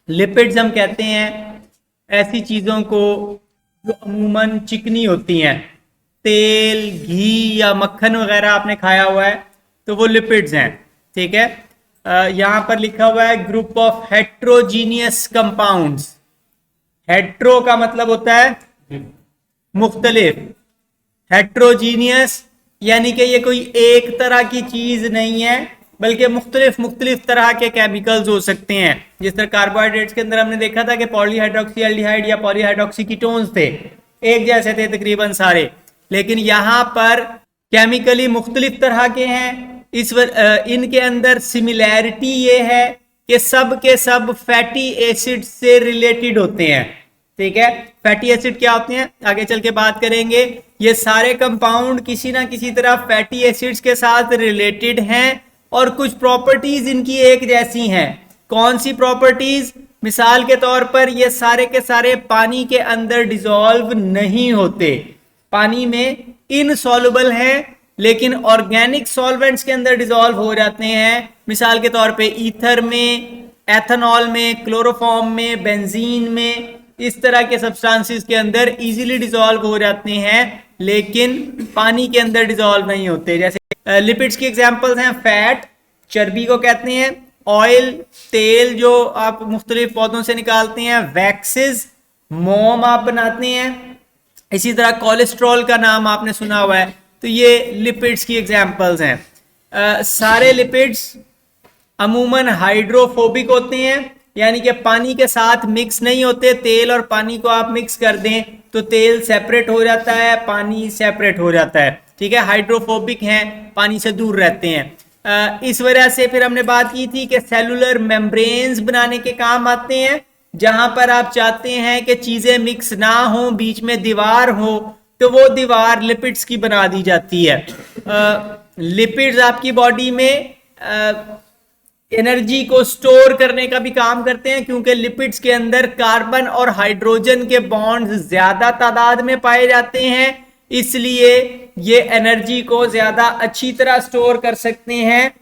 Lipids हम कहते हैं ऐसी चीज़ों को जो अमूमन चिकनी होती हैं। तेल, घी या मक्खन वगैरह आपने खाया हुआ है तो वो लिपिड्स हैं। ठीक है, यहाँ पर लिखा हुआ है group of heterogeneous compounds. Hetero का मतलब होता है मुख्तलिफ, हेट्रोजीनियस यानी कि ये कोई एक तरह की चीज नहीं है बल्कि मुख्तलिफ मुख्तलिफ तरह के केमिकल्स हो सकते हैं। जिस तरह कार्बोहाइड्रेट्स के अंदर हमने देखा था कि पॉलीहाइड्रोक्सी एल्डिहाइड या पॉलीहाइड्रोक्सी कीटोन्स थे, एक जैसे थे तकरीबन सारे, लेकिन यहाँ पर केमिकली मुख्तलिफ तरह के हैं। इनके अंदर सिमिलैरिटी ये है कि सब के सब फैटी एसिड से रिलेटेड होते हैं। ठीक है, फैटी एसिड क्या होते हैं आगे चल के बात करेंगे। ये सारे कंपाउंड किसी ना किसी तरह फैटी एसिड्स के साथ रिलेटेड हैं और कुछ प्रॉपर्टीज इनकी एक जैसी हैं। कौन सी प्रॉपर्टीज? मिसाल के तौर पर ये सारे के सारे पानी के अंदर डिसॉल्व नहीं होते, पानी में इनसॉल्युबल हैं, लेकिन ऑर्गेनिक सॉल्वेंट्स के अंदर डिसॉल्व हो जाते हैं। मिसाल के तौर पे ईथर में, एथेनॉल में, क्लोरोफॉर्म में, बेंजीन में, इस तरह के सब्सटेंसेस के अंदर इजीली डिसॉल्व हो जाते हैं, लेकिन पानी के अंदर डिसॉल्व नहीं होते। जैसे लिपिड्स की एग्जांपल्स हैं फैट, चर्बी को कहते हैं, ऑयल, तेल जो आप मुख्तलिफ पौधों से निकालते हैं, वैक्सेस, मोम आप बनाते हैं, इसी तरह कोलेस्ट्रॉल का नाम आपने सुना हुआ है। तो ये लिपिड्स की एग्जांपल्स हैं। सारे लिपिड्स अमूमन हाइड्रोफोबिक होते हैं, यानी कि पानी के साथ मिक्स नहीं होते। तेल और पानी को आप मिक्स कर दें तो तेल सेपरेट हो जाता है, पानी सेपरेट हो जाता है। ठीक है, हाइड्रोफोबिक हैं, पानी से दूर रहते हैं। इस वजह से फिर हमने बात की थी कि सेलुलर मेम्ब्रेन्स बनाने के काम आते हैं। जहां पर आप चाहते हैं कि चीजें मिक्स ना हो, बीच में दीवार हो, तो वो दीवार लिपिड्स की बना दी जाती है। लिपिड्स आपकी बॉडी में एनर्जी को स्टोर करने का भी काम करते हैं, क्योंकि लिपिड्स के अंदर कार्बन और हाइड्रोजन के बॉन्ड्स ज्यादा तादाद में पाए जाते हैं, इसलिए ये एनर्जी को ज्यादा अच्छी तरह स्टोर कर सकते हैं।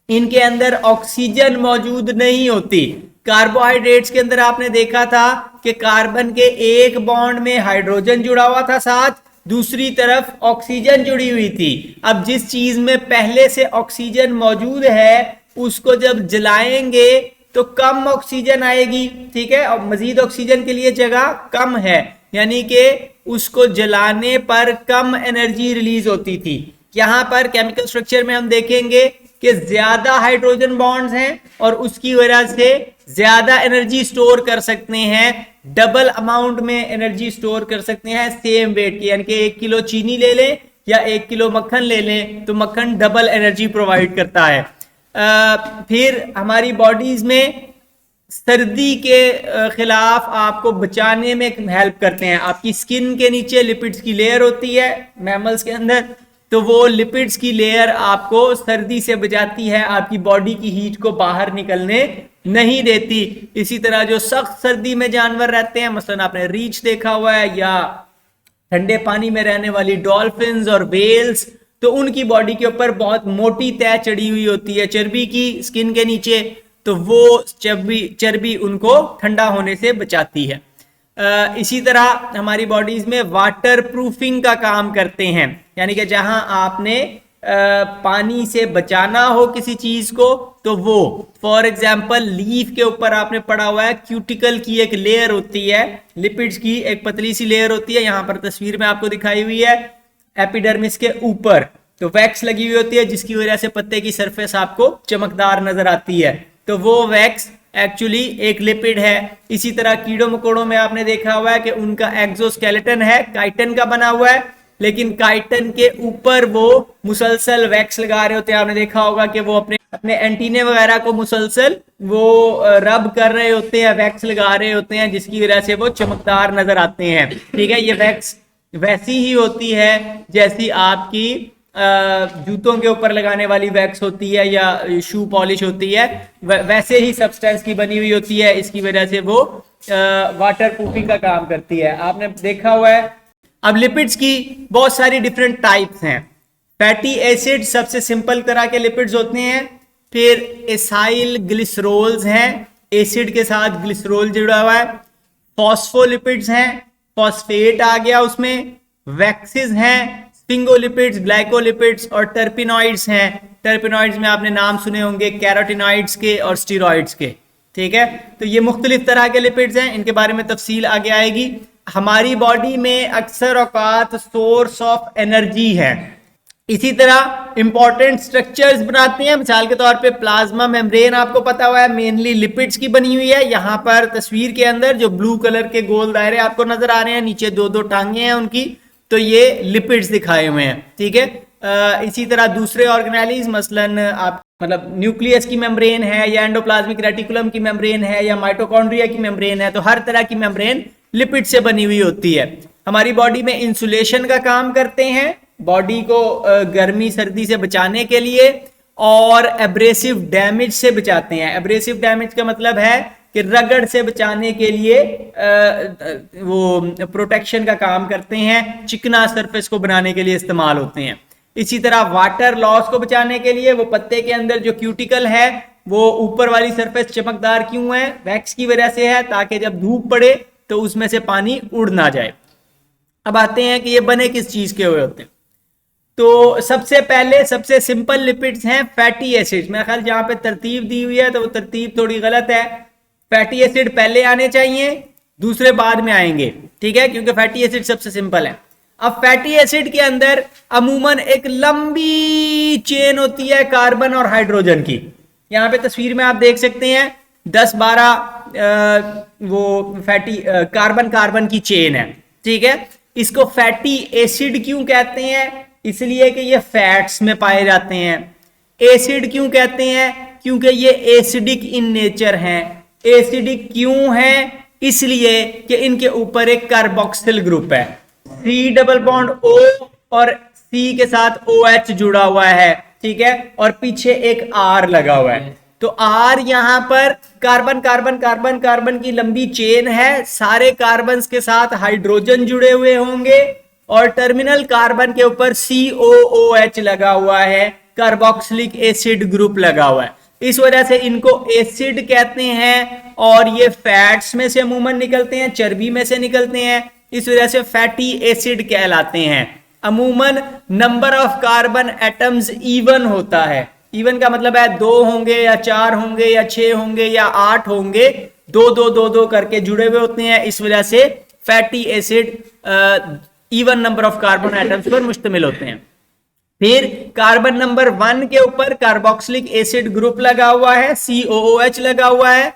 इनके अंदर ऑक्सीजन मौजूद नहीं होती। कार्बोहाइड्रेट्स के अंदर आपने देखा था कि कार्बन के एक बॉन्ड में हाइड्रोजन जुड़ा हुआ था, साथ दूसरी तरफ ऑक्सीजन जुड़ी हुई थी। अब जिस चीज में पहले से ऑक्सीजन मौजूद है उसको जब जलाएंगे तो कम ऑक्सीजन आएगी। ठीक है, और मजीद ऑक्सीजन के लिए जगह कम है, यानी कि उसको जलाने पर कम एनर्जी रिलीज होती थी। यहां पर केमिकल स्ट्रक्चर में हम देखेंगे कि ज्यादा हाइड्रोजन बॉन्ड्स हैं और उसकी वजह से ज्यादा एनर्जी स्टोर कर सकते हैं, डबल अमाउंट में एनर्जी स्टोर कर सकते हैं सेम वेट की। यानी कि 1 किलो चीनी ले लें या 1 किलो मक्खन ले लें तो मक्खन डबल एनर्जी प्रोवाइड करता है। फिर हमारी बॉडीज में सर्दी के खिलाफ आपको बचाने में हेल्प करते हैं। आपकी स्किन के नीचे लिपिड्स की लेयर होती है मैमल्स के अंदर, तो वो लिपिड्स की लेयर आपको सर्दी से बचाती है, आपकी बॉडी की हीट को बाहर निकलने नहीं देती। इसी तरह जो सख्त सर्दी में जानवर रहते हैं, मसलन आपने रीछ देखा हुआ है या ठंडे पानी में रहने वाली डॉल्फिन्स और वेल्स, तो उनकी बॉडी के ऊपर बहुत मोटी तह चढ़ी हुई होती है चर्बी की स्किन के नीचे, तो वो चर्बी उनको ठंडा होने से बचाती है। इसी तरह हमारी बॉडीज में वाटर प्रूफिंग का काम करते हैं, यानी कि जहां आपने पानी से बचाना हो किसी चीज को तो वो, फॉर एग्जाम्पल लीफ के ऊपर आपने पढ़ा हुआ है क्यूटिकल की एक लेयर होती है, लिपिड्स की एक पतली सी लेयर होती है, यहां पर तस्वीर में आपको दिखाई हुई है। एपिडर्मिस के ऊपर तो वैक्स लगी हुई होती है जिसकी वजह से पत्ते की सरफेस आपको चमकदार नजर आती है, तो वो वैक्स एक्चुअली एक लिपिड है। इसी तरह कीड़ों मकोड़ों में आपने देखा हुआ है कि उनका एक्सोस्केलेटन है काइटिन का बना हुआ है, लेकिन काइटिन के ऊपर वो मुसलसल वैक्स लगा रहे होते हैं। आपने देखा होगा कि वो अपने एंटीने वगैरह को मुसलसल वो रब कर रहे होते हैं, वैक्स लगा रहे होते हैं, जिसकी वजह से वो चमकदार नजर आते हैं। ठीक है, ये वैक्स वैसी ही होती है जैसी आपकी जूतों के ऊपर लगाने वाली वैक्स होती है या शू पॉलिश होती है, वैसे ही सब्सटेंस की बनी हुई होती है, इसकी वजह से वो वाटर प्रूफिंग का काम करती है। आपने देखा हुआ है। अब लिपिड्स की बहुत सारी डिफरेंट टाइप्स हैं। फैटी एसिड सबसे सिंपल तरह के लिपिड्स होते हैं, फिर एसाइल ग्लिसरोल्स हैं, एसिड के साथ ग्लिसरॉल जुड़ा हुआ है। फॉस्फोलिपिड्स हैं, फॉस्फेट आ गया उसमें, वैक्सीज हैं, स्फिंगोलिपिड्स, ग्लाइकोलिपिड्स और टर्पिनॉइड्स हैं। टर्पिनॉइड्स में आपने नाम सुने होंगे कैरोटिनॉइड्स के और स्टीरॉइड्स के, ठीक है। तो ये मुख्तलिफ तरह के लिपिड्स हैं, इनके बारे में तफसील आगे आएगी। हमारी बॉडी में अक्सर औकात सोर्स ऑफ एनर्जी है। इसी तरह इंपॉर्टेंट स्ट्रक्चर्स बनाते हैं, मिसाल के तौर पे प्लाज्मा मेम्ब्रेन आपको पता हुआ है मेनली लिपिड्स की बनी हुई है। यहाँ पर तस्वीर के अंदर जो ब्लू कलर के गोल दायरे आपको नजर आ रहे हैं, नीचे दो दो टांगे हैं उनकी, तो ये लिपिड्स दिखाए हुए हैं, ठीक है। इसी तरह दूसरे ऑर्गेनेलिज मसलन आप मतलब न्यूक्लियस की मेम्ब्रेन है या एंडोप्लाज्मिक रेटिकुलम की मेम्ब्रेन है या माइटोकॉन्ड्रिया की मेम्ब्रेन है, तो हर तरह की मेम्ब्रेन लिपिड से बनी हुई होती है। हमारी बॉडी में इंसुलेशन का काम करते हैं, बॉडी को गर्मी सर्दी से बचाने के लिए, और एब्रेसिव डैमेज से बचाते हैं। एब्रेसिव डैमेज का मतलब है कि रगड़ से बचाने के लिए वो प्रोटेक्शन का काम करते हैं, चिकना सरफेस को बनाने के लिए इस्तेमाल होते हैं। इसी तरह वाटर लॉस को बचाने के लिए वो पत्ते के अंदर जो क्यूटिकल है वो ऊपर वाली सरफेस चमकदार क्यों है, वैक्स की वजह से है, ताकि जब धूप पड़े तो उसमें से पानी उड़ ना जाए। अब आते हैं कि ये बने किस चीज के हुए होते हैं। तो सबसे पहले सबसे सिंपल लिपिड्स हैं फैटी एसिड्स। मेरा ख्याल जहां पे तरतीब दी हुई है तो वो तरतीब थोड़ी गलत है। फैटी एसिड पहले आने चाहिए, दूसरे बाद में आएंगे, ठीक है, क्योंकि फैटी एसिड सबसे सिंपल है। अब फैटी एसिड के अंदर अमूमन एक लंबी चेन होती है कार्बन और हाइड्रोजन की। यहाँ पे तस्वीर में आप देख सकते हैं 10-12 वो फैटी कार्बन कार्बन की चेन है, ठीक है। इसको फैटी एसिड क्यों कहते हैं? इसलिए कि ये फैट्स में पाए जाते हैं। एसिड क्यों कहते हैं? क्योंकि ये एसिडिक इन नेचर हैं। एसिडिक क्यों है? इसलिए कि इनके ऊपर एक कार्बोक्सिल ग्रुप है, C डबल बॉन्ड O और C के साथ OH जुड़ा हुआ है, ठीक है, और पीछे एक R लगा हुआ है। तो R यहां पर कार्बन कार्बन कार्बन कार्बन की लंबी चेन है, सारे कार्बन के साथ हाइड्रोजन जुड़े हुए होंगे और टर्मिनल कार्बन के ऊपर COOH लगा हुआ है, कार्बोक्सिलिक एसिड ग्रुप लगा हुआ है। इस वजह से इनको एसिड कहते हैं और ये फैट्स में से अमूमन निकलते हैं, चर्बी में से निकलते हैं, इस वजह से फैटी एसिड कहलाते हैं। अमूमन number of carbon atoms even होता है। इवन का मतलब है 2 होंगे या 4 होंगे या 6 होंगे या 8 होंगे, 2-2-2-2 करके जुड़े हुए होते हैं। इस वजह से fatty acid even number of carbon atoms पर मुश्तमिल होते हैं। फिर कार्बन नंबर 1 के ऊपर कार्बोक्सिलिक एसिड ग्रुप लगा हुआ है, COOH लगा हुआ है,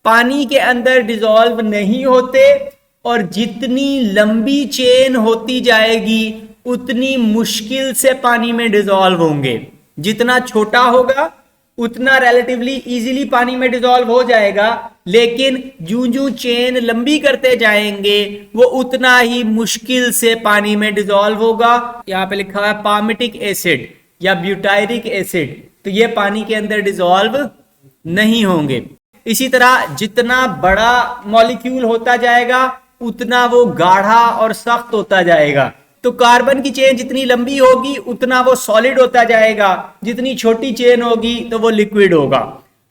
पानी के अंदर डिसॉल्व नहीं होते और जितनी लंबी चेन होती जाएगी उतनी मुश्किल से पानी में डिसॉल्व होंगे। जितना छोटा होगा उतना रिलेटिवली इजीली पानी में डिसॉल्व हो जाएगा, लेकिन जूं-जूं चेन लंबी करते जाएंगे वो उतना ही मुश्किल से पानी में डिसॉल्व होगा। यहाँ पे लिखा है पामिटिक एसिड या ब्यूटायरिक एसिड, तो ये पानी के अंदर डिसॉल्व नहीं होंगे। इसी तरह जितना बड़ा मॉलिक्यूल होता जाएगा उतना वो गाढ़ा और सख्त होता जाएगा। तो कार्बन की चेन जितनी लंबी होगी उतना वो सॉलिड होता जाएगा, जितनी छोटी चेन होगी तो वो लिक्विड होगा।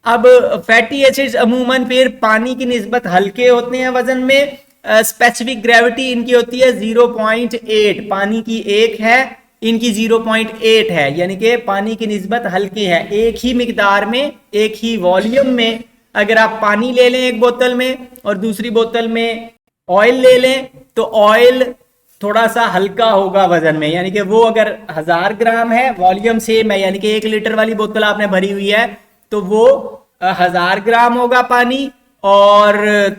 अब फैटी एसिड्स अमूमन फिर पानी की निस्बत हल्के होते हैं वजन में। स्पेसिफिक ग्रेविटी इनकी होती है 0.8, पानी की 1 है, इनकी 0.8 है, यानी कि पानी की निस्बत हल्की है। एक ही मिकदार में, एक ही वॉल्यूम में अगर आप पानी ले लें एक बोतल में और दूसरी बोतल में ऑयल ले लें तो ऑयल थोड़ा सा हल्का होगा वजन में, यानी कि वो अगर 1000 ग्राम है, वॉल्यूम सेम है, यानी कि 1 लीटर वाली बोतल आपने भरी हुई है तो वो 1000 ग्राम होगा पानी, और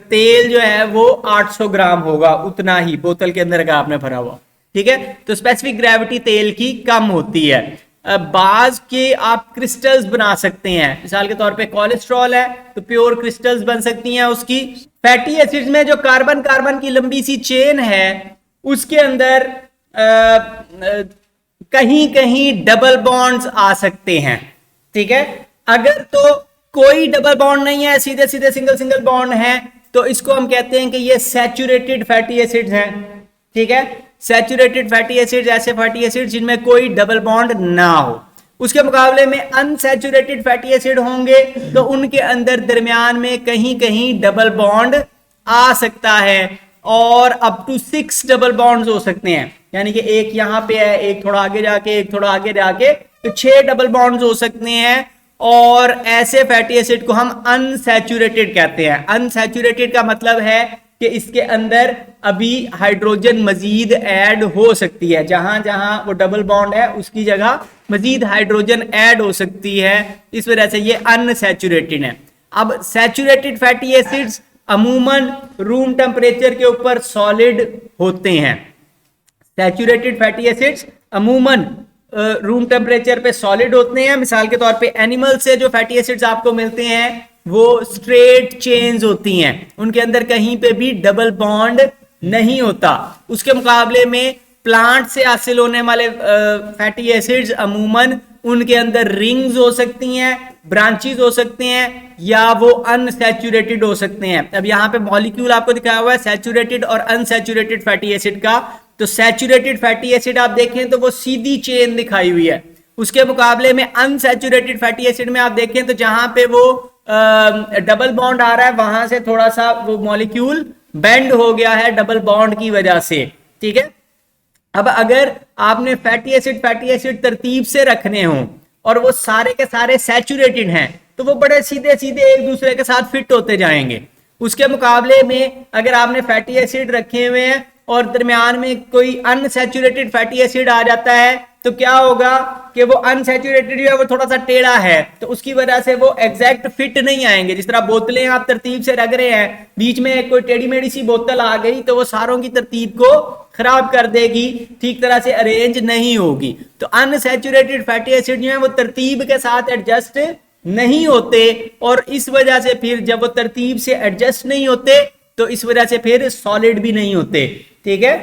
तेल जो है वो 800 ग्राम होगा, उतना ही बोतल के अंदर अगर आपने भरा हुआ, ठीक है। तो स्पेसिफिक ग्रेविटी तेल की कम होती है। बाज के आप क्रिस्टल्स बना सकते हैं, मिसाल के तौर पे कोलेस्ट्रॉल है तो प्योर क्रिस्टल्स बन सकती हैं उसकी। फैटी एसिड्स में जो कार्बन कार्बन की लंबी सी चेन है उसके अंदर कहीं कहीं डबल बॉन्ड्स आ सकते हैं, ठीक है। अगर तो कोई डबल बॉन्ड नहीं है, सीधे सीधे सिंगल सिंगल बॉन्ड है, तो इसको हम कहते हैं कि ये सैचुरेटेड फैटी एसिड्स हैं, ठीक है। सैचुरेटेड फैटी एसिड्स ऐसे फैटी एसिड्स जिनमें कोई डबल बॉन्ड ना हो। उसके मुकाबले में अनसैचुरेटेड फैटी एसिड होंगे तो उनके अंदर दरमियान में कहीं कहीं डबल बॉन्ड आ सकता है और अप टू 6 डबल बॉन्ड्स हो सकते हैं, यानी कि एक यहां पे है, एक थोड़ा आगे जाके, एक थोड़ा आगे जाके, तो 6 डबल बॉन्ड्स हो सकते हैं। और ऐसे फैटी एसिड को हम अनसैचुरेटेड कहते हैं। अनसैचुरेटेड का मतलब है कि इसके अंदर अभी हाइड्रोजन मजीद ऐड हो सकती है, जहां जहां वो डबल बॉन्ड है उसकी जगह मजीद हाइड्रोजन ऐड हो सकती है, इस वजह से ये अनसैचुरेटेड है। अब सैचुरेटेड फैटी एसिड्स अमूमन रूम टेम्परेचर के ऊपर सॉलिड होते हैं। सैचुरेटेड फैटी एसिड्स अमूमन रूम टेम्परेचर पे सॉलिड होते हैं। मिसाल के तौर पे एनिमल से जो फैटी एसिड्स आपको मिलते हैं वो स्ट्रेट चेन्स होती हैं, उनके अंदर कहीं पे भी डबल बॉन्ड नहीं होता। उसके मुकाबले में प्लांट से हासिल होने वाले फैटी एसिड्स अमूमन उनके अंदर रिंग्स हो सकती हैं, ब्रांचेस हो सकते हैं, या वो अनसैचुरेटेड हो सकते हैं। अब यहाँ पे मॉलिक्यूल आपको दिखाया हुआ है सैचुरेटेड और अनसैचुरेटेड फैटी एसिड का। तो सैचुरेटेड फैटी एसिड आप देखें तो वो सीधी चेन दिखाई हुई है। उसके मुकाबले में अनसैचुरेटेड फैटी एसिड में आप देखें तो जहां पे वो डबल बॉन्ड आ रहा है वहां से थोड़ा सा वो मॉलिक्यूल बेंड हो गया है डबल बॉन्ड की वजह से, ठीक है। अब अगर आपने फैटी एसिड तरतीब से रखने हो और वो सारे के सारे सैचुरेटेड हैं तो वो बड़े सीधे सीधे एक दूसरे के साथ फिट होते जाएंगे। उसके मुकाबले में अगर आपने फैटी एसिड रखे हुए हैं और दरमियान में कोई अनसैचुरेटेड फैटी एसिड आ जाता है तो क्या होगा कि वो अनसैचुरेटेड जो है वो थोड़ा सा टेढ़ा है, तो उसकी वजह से वो एग्जैक्ट फिट नहीं आएंगे। जिस तरह बोतलें आप तरतीब से रख रहे हैं, बीच में कोई टेढ़ी मेढ़ी सी बोतल आ गई तो वो सारों की तरतीब को खराब कर देगी, ठीक तरह से अरेंज नहीं होगी। तो अनसैचुरेटेड फैटी एसिड जो है वो तरतीब के साथ एडजस्ट नहीं होते और इस वजह से फिर जब वो तरतीब से एडजस्ट नहीं होते तो इस वजह से फिर सॉलिड भी नहीं होते, ठीक है।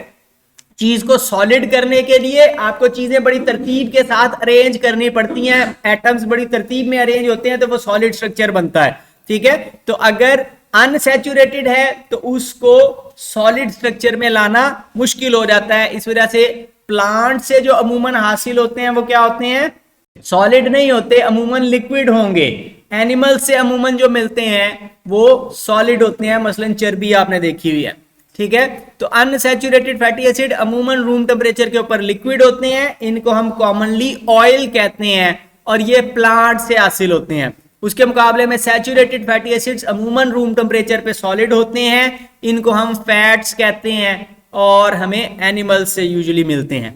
चीज को सॉलिड करने के लिए आपको चीजें बड़ी तरतीब के साथ अरेंज करनी पड़ती हैं, एटम्स बड़ी तरतीब में अरेंज होते हैं तो वो सॉलिड स्ट्रक्चर बनता है, ठीक है। तो अगर अनसैचुरेटेड है तो उसको सॉलिड स्ट्रक्चर में लाना मुश्किल हो जाता है। इस वजह से प्लांट से जो अमूमन हासिल होते हैं वो क्या होते हैं, सॉलिड नहीं होते, अमूमन लिक्विड होंगे। एनिमल से अमूमन जो मिलते हैं वो सॉलिड होते हैं, मसलन चर्बी आपने देखी हुई है, ठीक है। तो अनसैचुरेटेड फैटी एसिड अमूमन रूम टेम्परेचर के ऊपर लिक्विड होते हैं, इनको हम कॉमनली ऑयल कहते हैं और ये प्लांट से हासिल होते हैं। उसके मुकाबले में सैचुरेटेड फैटी एसिड्स अमूमन रूम टेम्परेचर पे सॉलिड होते हैं, इनको हम फैट्स कहते हैं और हमें एनिमल से यूजुअली मिलते हैं।